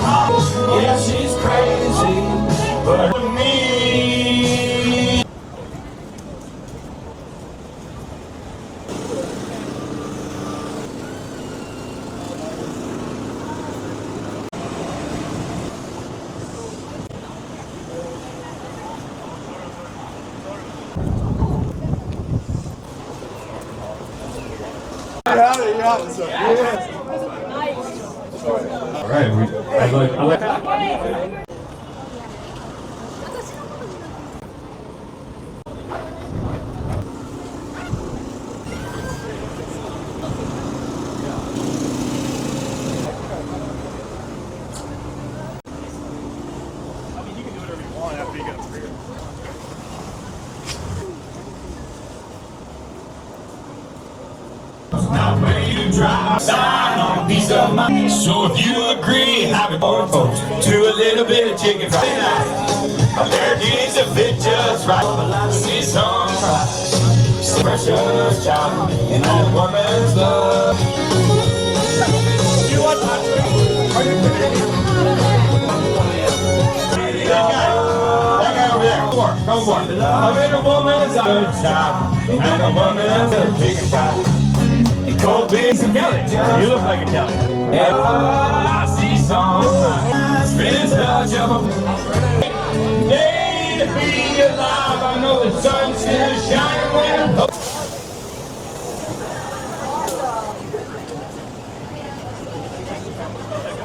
Yeah, she's crazy, but me. All right, I like. Not where you drive, sign on a piece of mind. So if you agree, have it for folks to a little bit of chicken fried night. Americans a fit just right. See sunrise, precious child, and that woman's love. You want that? Are you kidding? That guy over there. Come for it. A little woman's a good child, and a woman's a chicken fried. Cold beans and Kelly. You look like a Kelly. Yeah. I see sunrise. Spinning such a day to be alive. I know the sun's still shining when I'm home.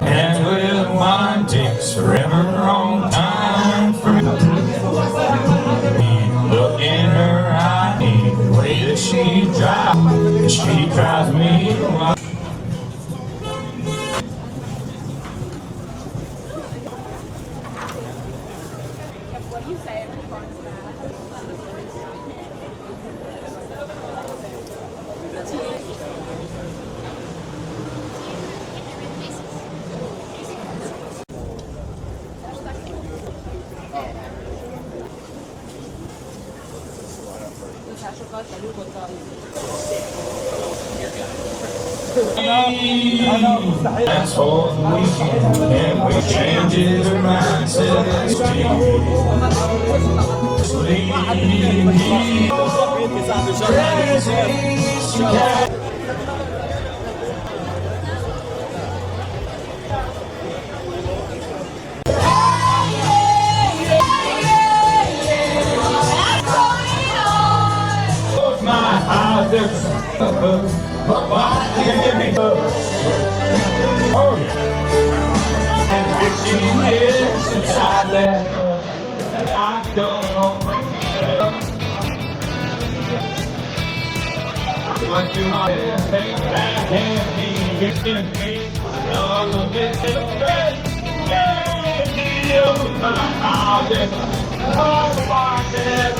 And well, mine takes forever on time for me. Look in her eye, the way that she drives me wild. What do you say? That's for the weekend, and we changes our mindset. My eyes, but why can't me? Oh yeah. And 15 years since I left, I don't know what you want to take back and be getting me. I'm a bit of bread. Yeah, you my eyes, oh my God.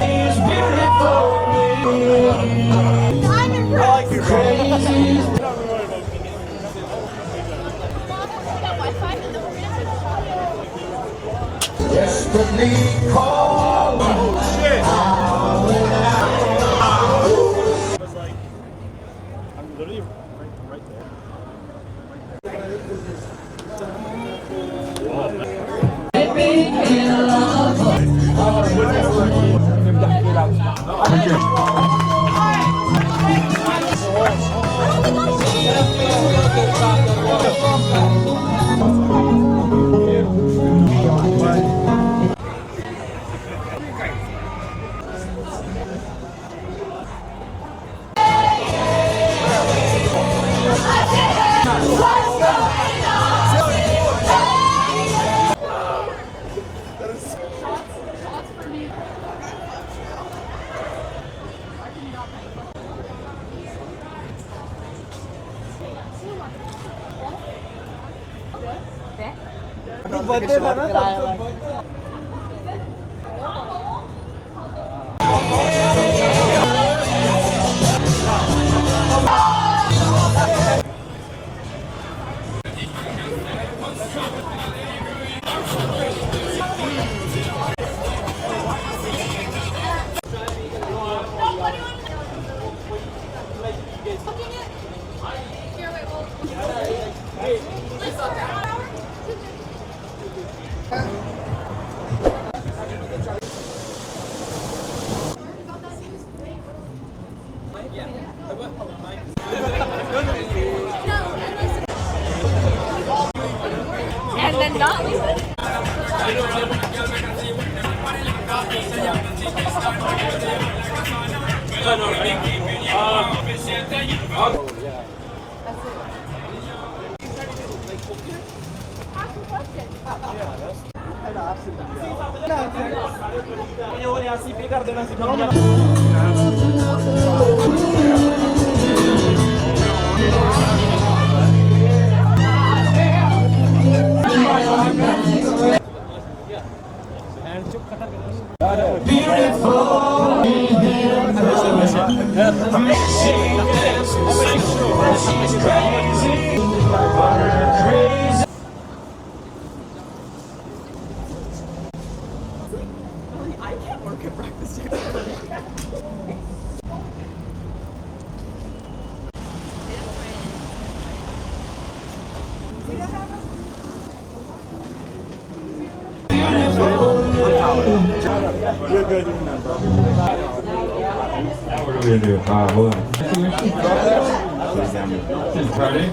It's beautiful. Like you're crazy. Desperately call. Oh shit. I'm literally right there. Birthday था ना And then not listen. Now what are we gonna do? Hold on. Ready?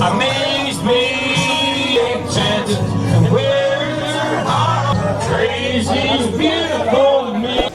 Amaze me, enchanted, and where's your heart? Crazy's beautiful to me.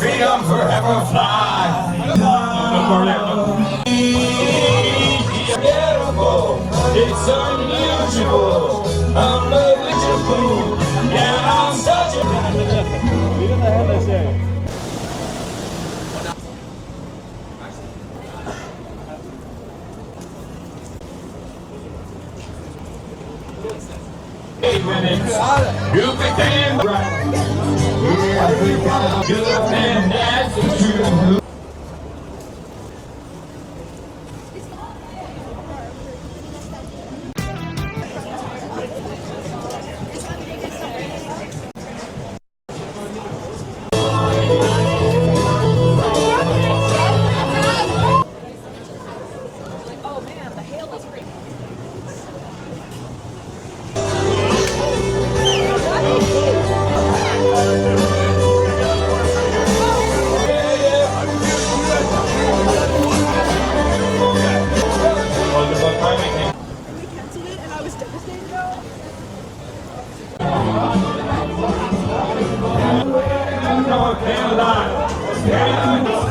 Freedom forever fly. Unforgettable, it's unusual, unbelievable. Yeah, I'm such minutes, goofy and bright. Good and that's the truth. Oh man, the hail is great. We canceled it and I was devastated though. North Carolina.